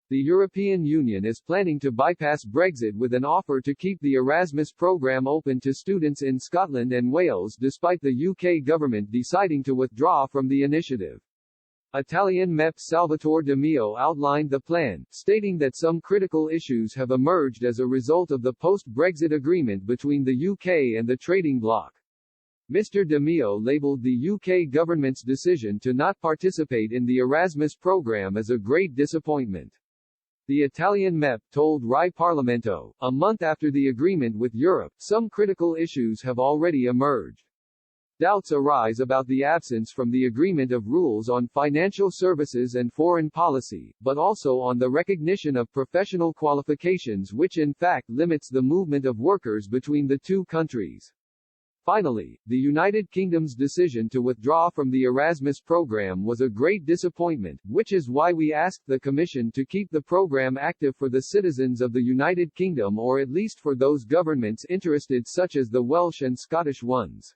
The European Union is planning to bypass Brexit with an offer to keep the Erasmus programme open to students in Scotland and Wales despite the UK government deciding to withdraw from the initiative. Italian MEP Salvatore De Meo outlined the plan, stating that some critical issues have emerged as a result of the post-Brexit agreement between the UK and the trading bloc. Mr. De Meo labelled the UK government's decision to not participate in the Erasmus programme as a great disappointment. The Italian MEP told Rai Parlamento, a month after the agreement with Europe, some critical issues have already emerged. Doubts arise about the absence from the agreement of rules on financial services and foreign policy, but also on the recognition of professional qualifications, which in fact limits the movement of workers between the two countries. Finally, the United Kingdom's decision to withdraw from the Erasmus programme was a great disappointment, which is why we asked the Commission to keep the programme active for the citizens of the United Kingdom, or at least for those governments interested such as the Welsh and Scottish ones.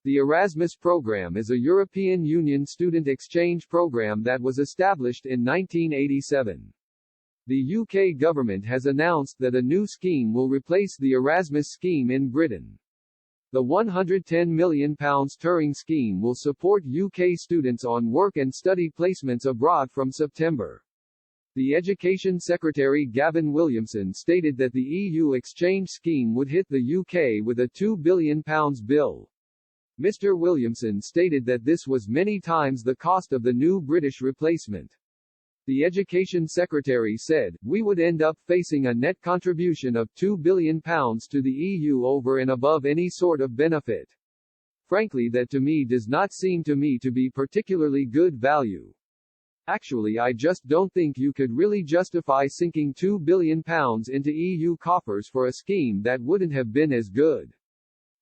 The Erasmus programme is a European Union student exchange programme that was established in 1987. The UK government has announced that a new scheme will replace the Erasmus scheme in Britain. The £110 million Turing scheme will support UK students on work and study placements abroad from September. The Education Secretary Gavin Williamson stated that the EU exchange scheme would hit the UK with a £2 billion bill. Mr. Williamson stated that this was many times the cost of the new British replacement. The Education Secretary said, "We would end up facing a net contribution of £2 billion to the EU over and above any sort of benefit. Frankly, that to me does not seem to me to be particularly good value. Actually, I just don't think you could really justify sinking £2 billion into EU coffers for a scheme that wouldn't have been as good."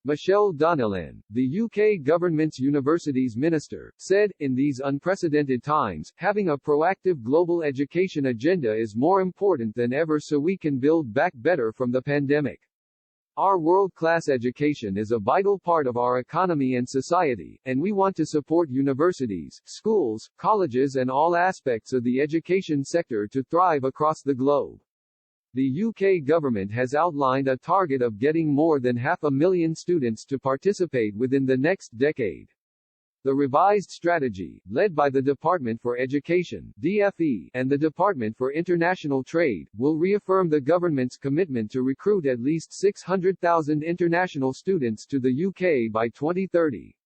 Michelle Donnellan, the UK government's universities minister, said, "In these unprecedented times, having a proactive global education agenda is more important than ever so we can build back better from the pandemic. Our world-class education is a vital part of our economy and society, and we want to support universities, schools, colleges and all aspects of the education sector to thrive across the globe." The UK government has outlined a target of getting more than 500,000 students to participate within the next decade. The revised strategy, led by the Department for Education (DFE) and the Department for International Trade, will reaffirm the government's commitment to recruit at least 600,000 international students to the UK by 2030.